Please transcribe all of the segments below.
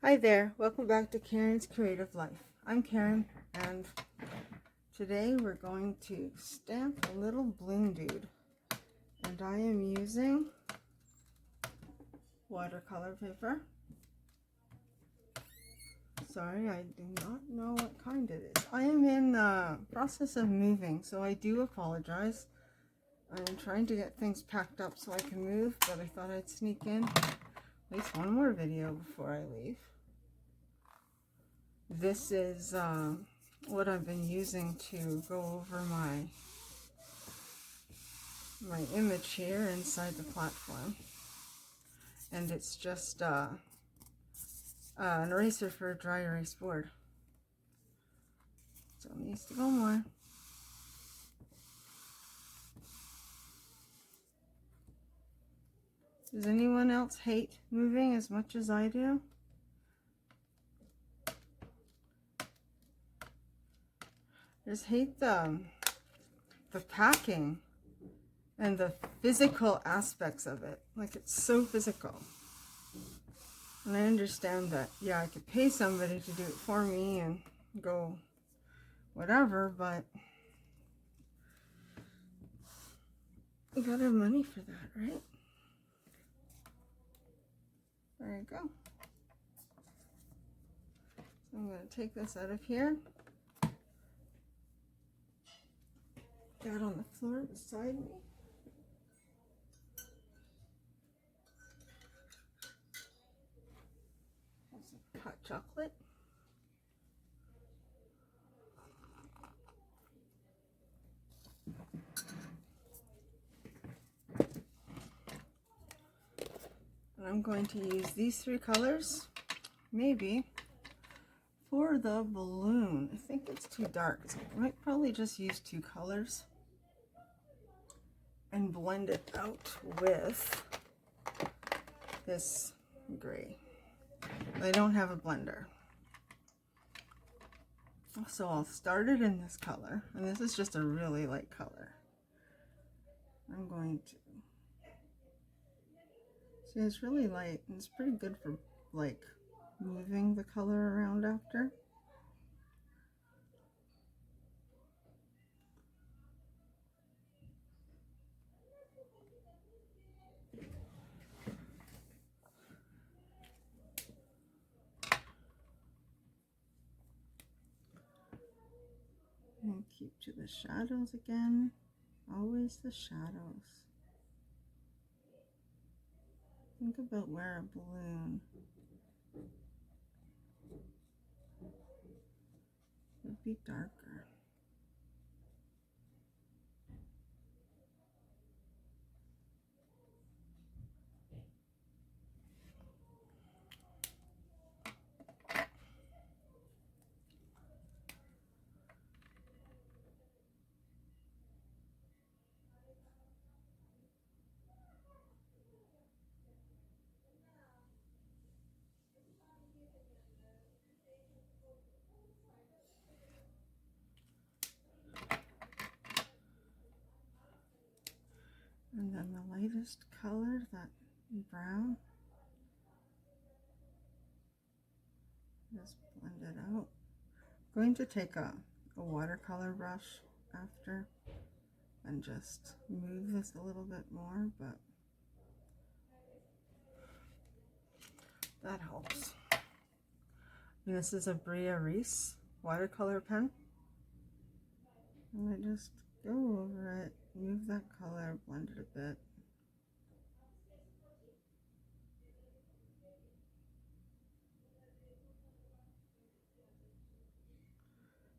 Hi there, welcome back to Karen's Creative Life. I'm Karen, and today we're going to stamp a little balloon dude. And I am using watercolor paper. Sorry, I do not know what kind it is. I am in the process of moving, so I do apologize. I'm trying to get things packed up so I can move, but I thought I'd sneak in at least one more video before I leave. This is what I've been using to go over my image here inside the platform, and it's just an eraser for a dry erase board, so it needs to go more. Does anyone else hate moving as much as I do? I just hate the packing and the physical aspects of it. Like, it's so physical. And I understand that, yeah, I could pay somebody to do it for me and go whatever, but you gotta have money for that, right? There you go. So I'm going to take this out of here. That on the floor beside me. Have some hot chocolate. And I'm going to use these three colors, maybe, for the balloon. I think it's too dark, so I might probably just use two colors and blend it out with this gray. I don't have a blender, so I'll start it in this color, and this is just a really light color. I'm going to see, it's really light, and it's pretty good for like moving the color around after. And keep to the shadows again. Always the shadows. Think about where a balloon would be darker. And then the lightest color, that brown, just blend it out. I'm going to take a watercolor brush after and just move this a little bit more, but that helps. And this is a Bria Reese watercolor pen. And I just go over it, move that color, blend it a bit.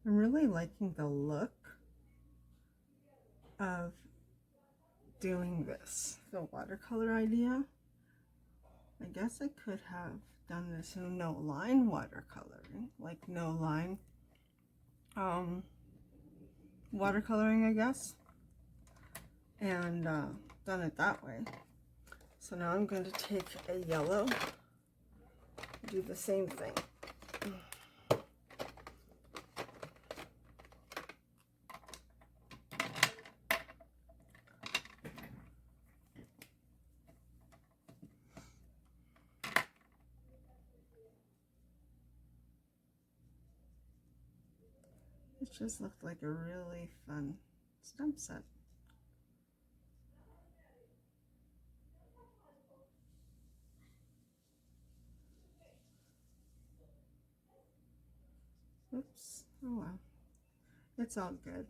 I'm really liking the look of doing this, the watercolor idea. I guess I could have done this in no line watercoloring, like no line watercoloring, I guess, and done it that way. So now I'm going to take a yellow, do the same thing. It just looked like a really fun stump set. Oops. Oh well. It's all good.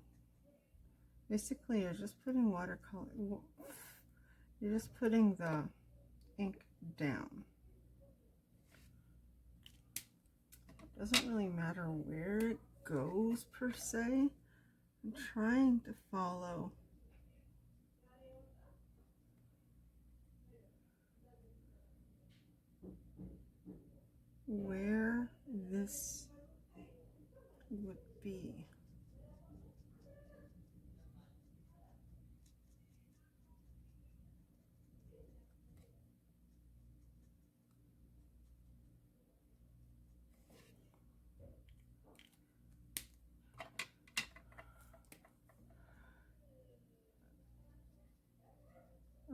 Basically, you're just putting watercolor. You're just putting the ink down. It doesn't really matter where it goes per se. I'm trying to follow where this would be.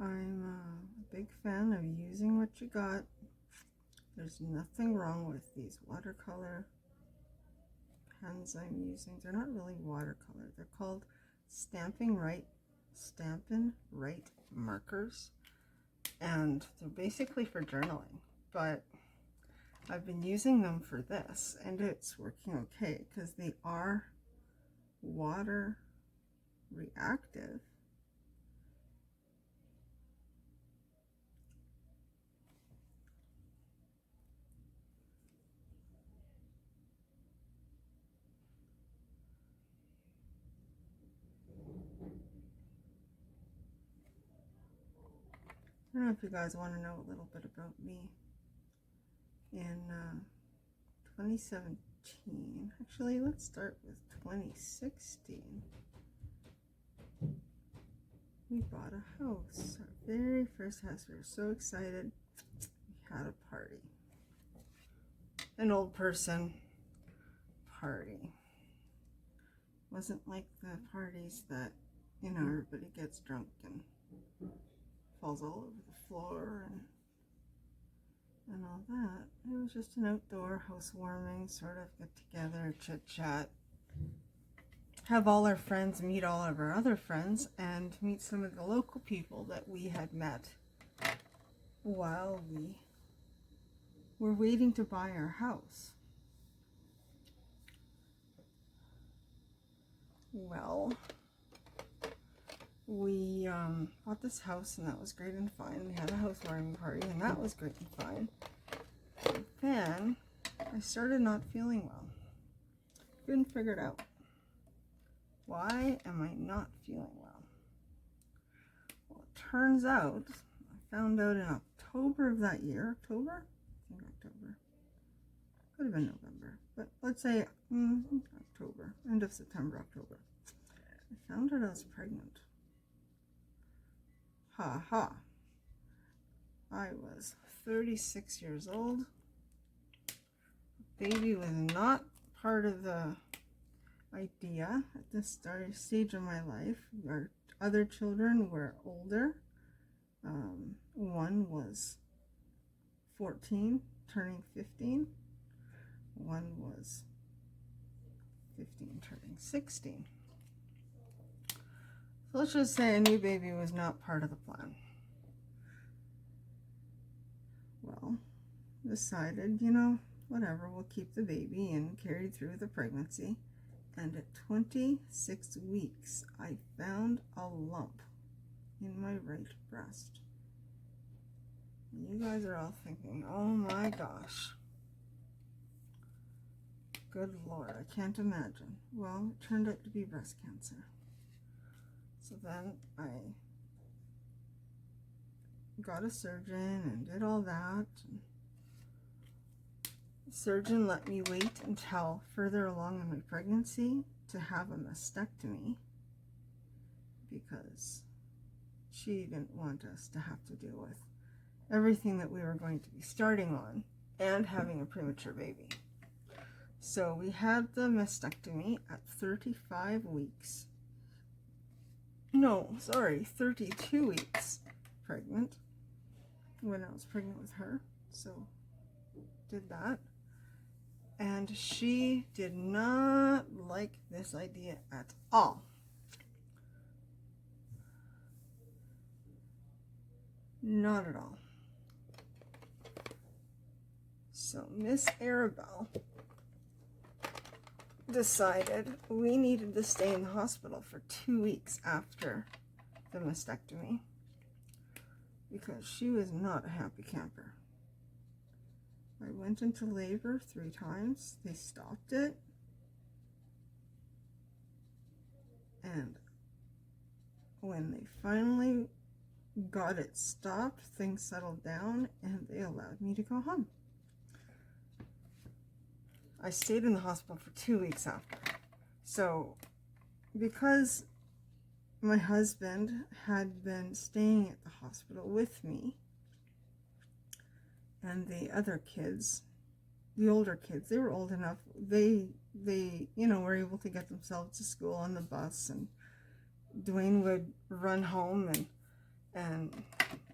I'm a big fan of using what you got. There's nothing wrong with these watercolor pens I'm using. They're not really watercolor. They're called Stampin' Right markers. And they're basically for journaling. But I've been using them for this, and it's working okay because they are water reactive. I don't know if you guys want to know a little bit about me. In 2017, actually, let's start with 2016. We bought a house, our very first house. We were so excited. We had a party, an old person party. Wasn't like the parties that, you know, everybody gets drunk and falls all over the floor and all that. It was just an outdoor housewarming, sort of get together, chit chat, have all our friends meet all of our other friends, and meet some of the local people that we had met while we were waiting to buy our house. Well, we bought this house, and that was great and fine. We had a housewarming party, and that was great and fine. And then I started not feeling well. Couldn't figure it out. Why am I not feeling well? Well, it turns out, I found out in October of that year. October? I think October. Could have been November. But let's say October. End of September, October. I found out I was pregnant. Ha ha. I was 36 years old. Baby was not part of the idea at this stage of my life. Our other children were older. One was 14, turning 15. One was 15, turning 16. So let's just say a new baby was not part of the plan. Well, decided, you know, whatever, we'll keep the baby, and carried through the pregnancy. And at 26 weeks, I found a lump in my right breast. And you guys are all thinking, oh my gosh. Good Lord, I can't imagine. Well, it turned out to be breast cancer. So then I got a surgeon and did all that. The surgeon let me wait until further along in my pregnancy to have a mastectomy because she didn't want us to have to deal with everything that we were going to be starting on and having a premature baby. So we had the mastectomy at 35 weeks. No, sorry, 32 weeks pregnant when I was pregnant with her. So did that. And And she did not like this idea at all. Not at all. So Miss Arabelle decided we needed to stay in the hospital for 2 weeks after the mastectomy because she was not a happy camper. I went into labor 3 times. They stopped it. And when they finally got it stopped, things settled down and they allowed me to go home. I stayed in the hospital for 2 weeks after. So because my husband had been staying at the hospital with me, and the other kids, the older kids, they were old enough, they were able to get themselves to school on the bus, and Dwayne would run home and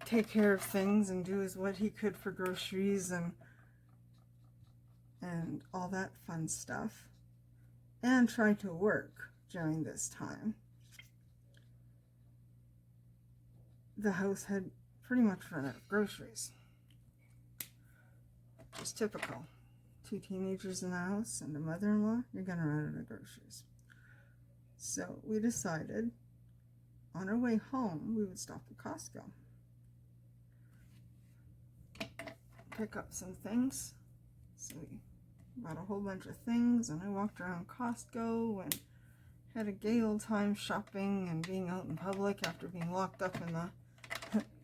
take care of things and do what he could for groceries and all that fun stuff, and try to work during this time. The house had pretty much run out of groceries. It's typical. 2 teenagers in the house and a mother-in-law, you're going to run out of groceries. So we decided on our way home we would stop at Costco, pick up some things. So we bought a whole bunch of things, and I walked around Costco and had a gay old time shopping and being out in public after being locked up in the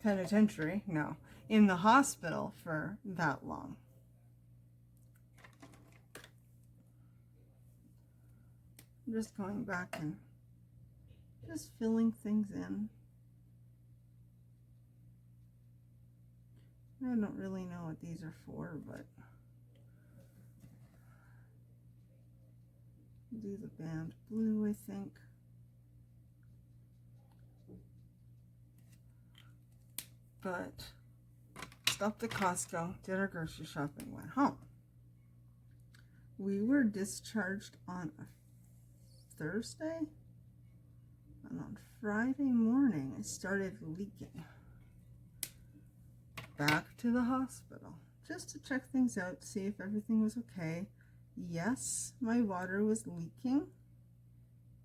penitentiary, no, in the hospital for that long. I'm just going back and just filling things in. I don't really know what these are for, but do the band blue, I think. But stopped at Costco, did our grocery shopping, went home. We were discharged on a Thursday, and on Friday morning I started leaking. Back to the hospital just to check things out, see if everything was okay. Yes, my water was leaking,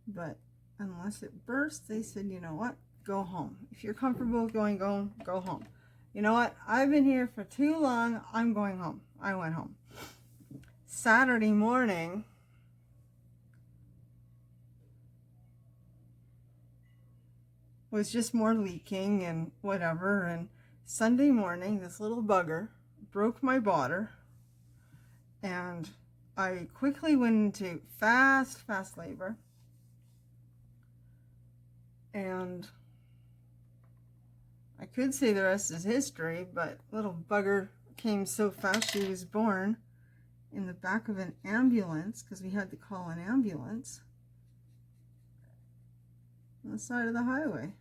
but unless it burst, they said, you know what, go home. If you're comfortable going, go home. You know what, I've been here for too long, I'm going home. I went home. Saturday morning, was just more leaking and whatever, and Sunday morning, this little bugger broke my water, and I quickly went into fast labor, and I could say the rest is history, but little bugger came so fast. She was born in the back of an ambulance, because we had to call an ambulance, on the side of the highway.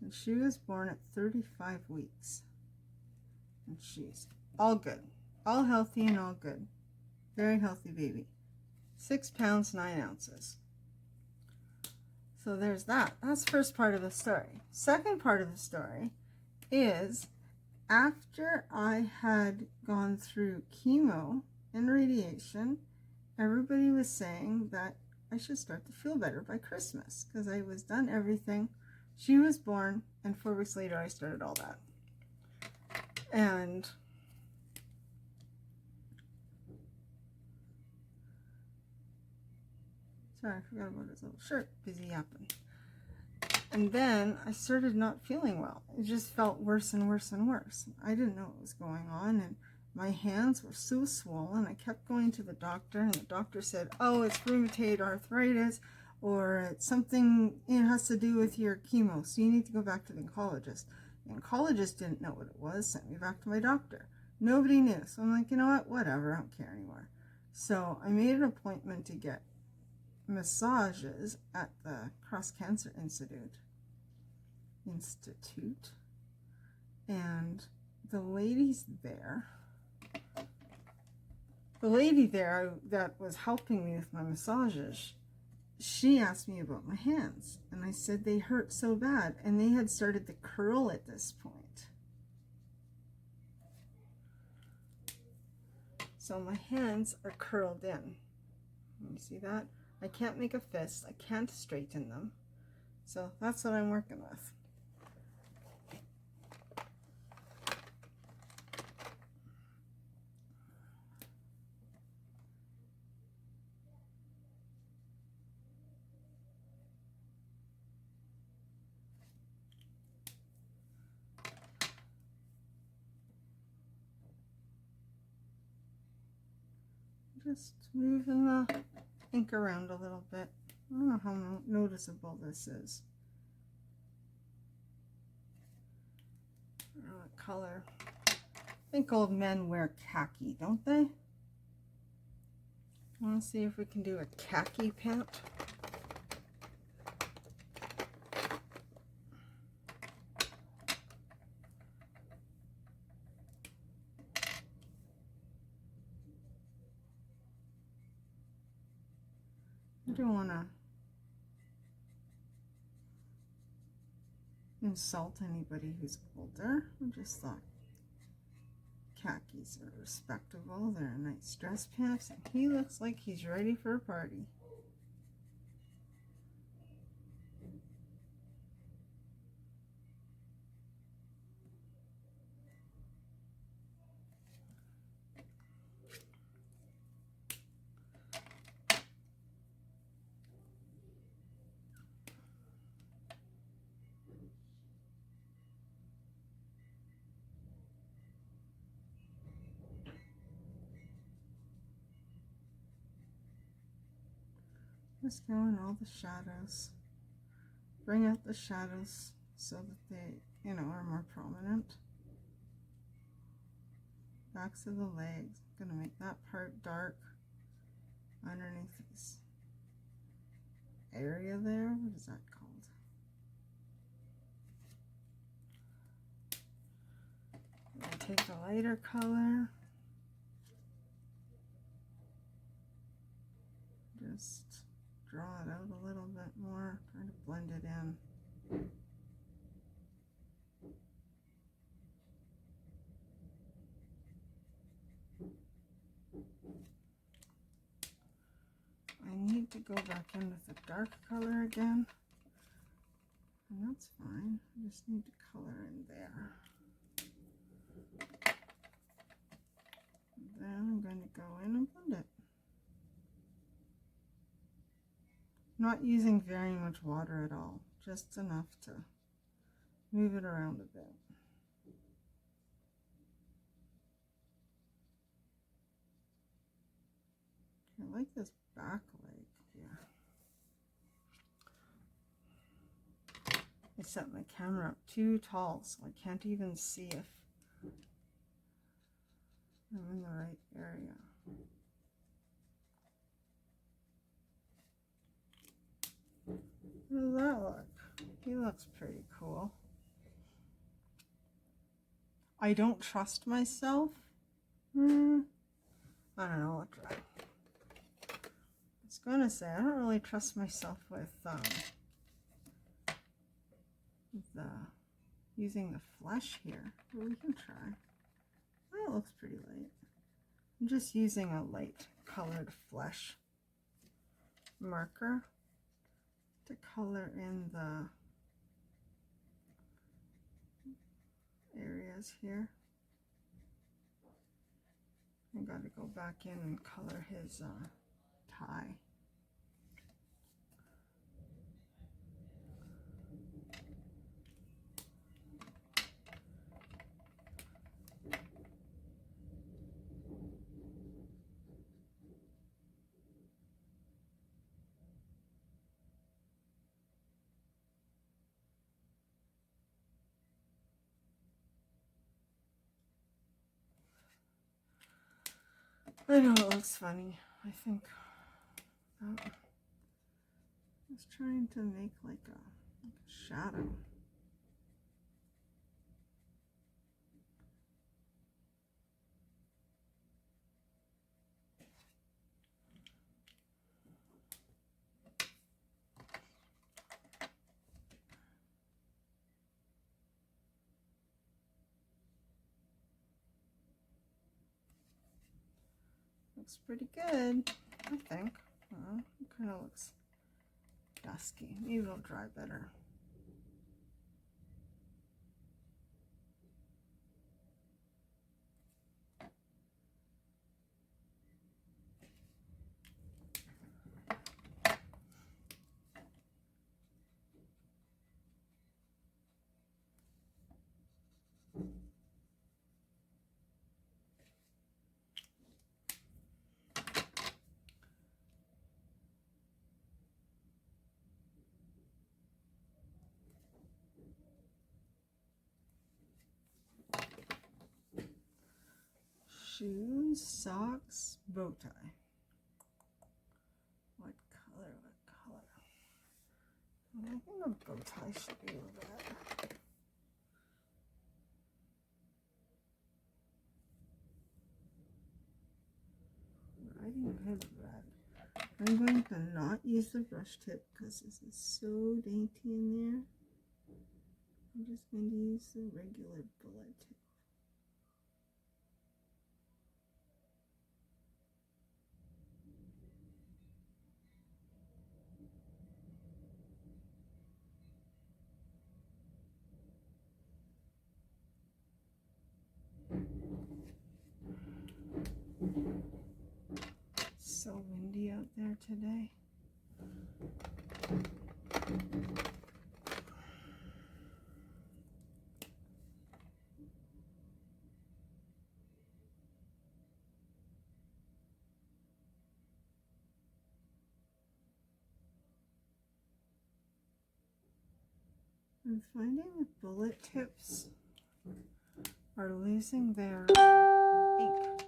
And she was born at 35 weeks. And she's all good. All healthy and all good. Very healthy baby. 6 pounds, 9 ounces. So there's that. That's the first part of the story. Second part of the story is after I had gone through chemo and radiation, everybody was saying that I should start to feel better by Christmas because I was done everything. She was born, and 4 weeks later I started all that. And sorry, I forgot about his little shirt. Busy yapping. And then I started not feeling well. It just felt worse and worse and worse. I didn't know what was going on, and my hands were so swollen. I kept going to the doctor, and the doctor said, oh, it's rheumatoid arthritis, or it's something, it has to do with your chemo, so you need to go back to the oncologist. The oncologist didn't know what it was, sent me back to my doctor. Nobody knew. So I'm like, you know what, whatever, I don't care anymore. So I made an appointment to get massages at the Cross Cancer Institute. Institute. And the lady there that was helping me with my massages, she asked me about my hands, and I said they hurt so bad, and they had started to curl at this point. So my hands are curled in. You see that? I can't make a fist. I can't straighten them. So that's what I'm working with. Just moving the ink around a little bit. I don't know how noticeable this is. I don't know what color. I think old men wear khaki, don't they? I want to see if we can do a khaki pant. I don't want to insult anybody who's older. I just thought khakis are respectable. They're nice dress pants, and he looks like he's ready for a party. Just go in all the shadows. Bring out the shadows so that they, are more prominent. Backs of the legs. I'm going to make that part dark underneath this area there. What is that called? I'm going to take the lighter color. Just draw it out a little bit more, try to blend it in. I need to go back in with the dark color again, and that's fine. I just need to color in there. And then I'm going to go in and blend it. Not using very much water at all, just enough to move it around a bit. I like this back leg here. I set my camera up too tall, so I can't even see if I'm in the right area. How does that look? He looks pretty cool. I don't trust myself. I don't know, I'll try. I was gonna say, I don't really trust myself with using the flesh here, but we can try. That looks pretty light. I'm just using a light colored flesh marker to color in the areas here. I got to go back in and color his tie. I know it looks funny. I think I was trying to make like a shadow. looks pretty good, I think. Well, it kind of looks dusky. Maybe it'll dry better. Shoes, socks, bow tie. What color? What color? I think the bow tie should be red. Riding hood red. I'm going to not use the brush tip because this is so dainty in there. I'm just going to use the regular bullet tip. So windy out there today. I'm finding the bullet tips are losing their ink.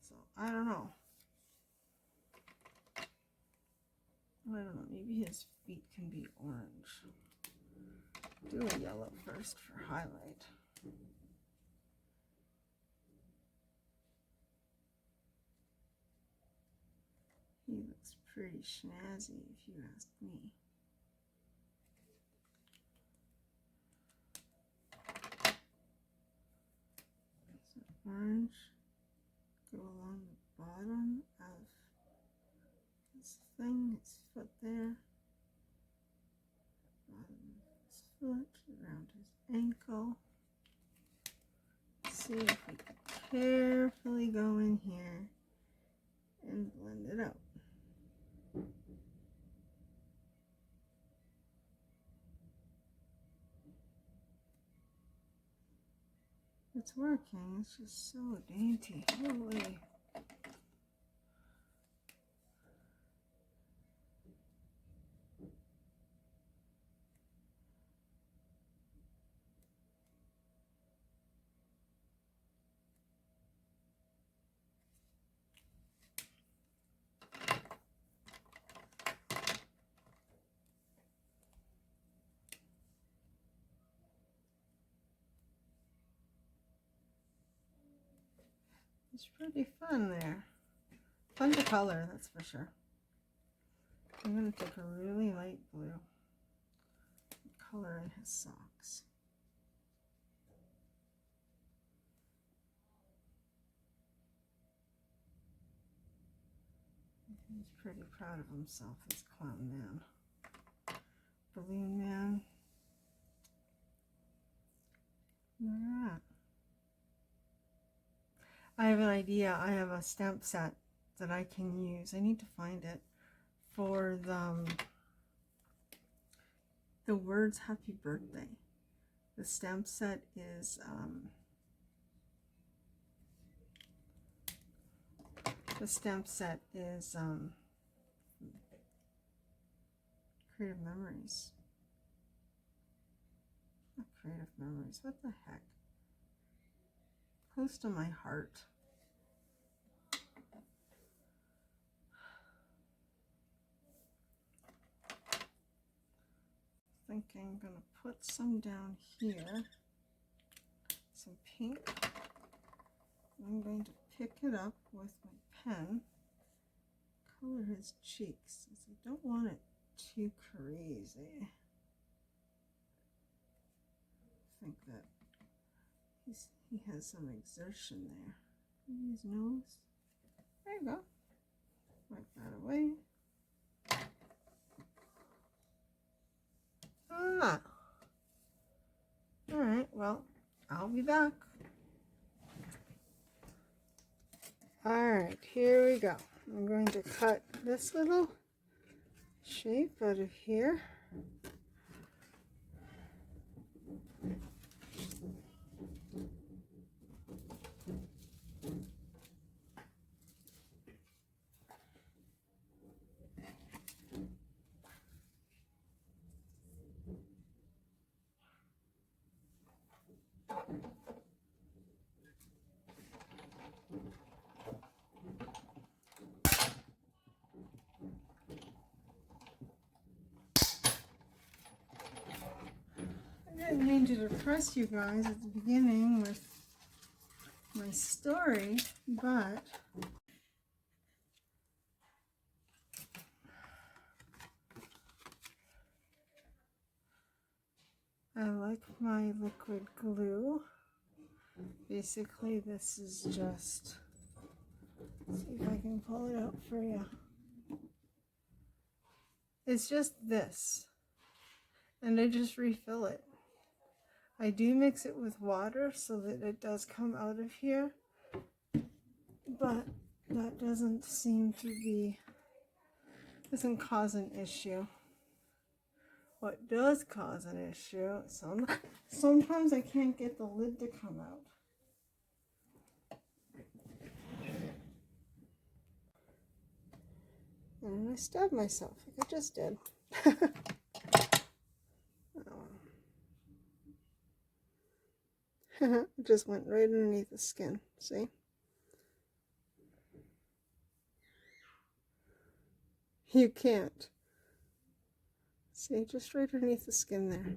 So I don't know. Maybe his feet can be orange. Do a yellow first for highlight. He looks pretty snazzy if you ask me. So orange, go along the bottom of his thing, his foot there. Bottom of his foot, around his ankle. See if we can carefully go in here and blend it out. It's working, it's just so dainty. Holy. It's pretty fun there. Fun to color, that's for sure. I'm going to take a really light blue and color in his socks. He's pretty proud of himself, this clown man. Balloon man. Look at that. I have an idea. I have a stamp set that I can use. I need to find it for the words happy birthday. The stamp set is Creative Memories. Not Creative Memories. What the heck? Close to my heart. Thinking I'm gonna put some down here, some pink. I'm going to pick it up with my pen, color his cheeks, since I don't want it too crazy. I think that he has some exertion there. His nose. There you go. Wipe that away. Ah. Alright, well, I'll be back. Alright, here we go. I'm going to cut this little shape out of here. I didn't mean to depress you guys at the beginning with my story, but I like my liquid glue. Basically, this is just, let's see if I can pull it out for you. It's just this, and I just refill it. I do mix it with water so that it does come out of here, but that doesn't seem to be, doesn't cause an issue. What does cause an issue, sometimes I can't get the lid to come out. And I stabbed myself like I just did. It just went right underneath the skin, see? You can't. See, just right underneath the skin there.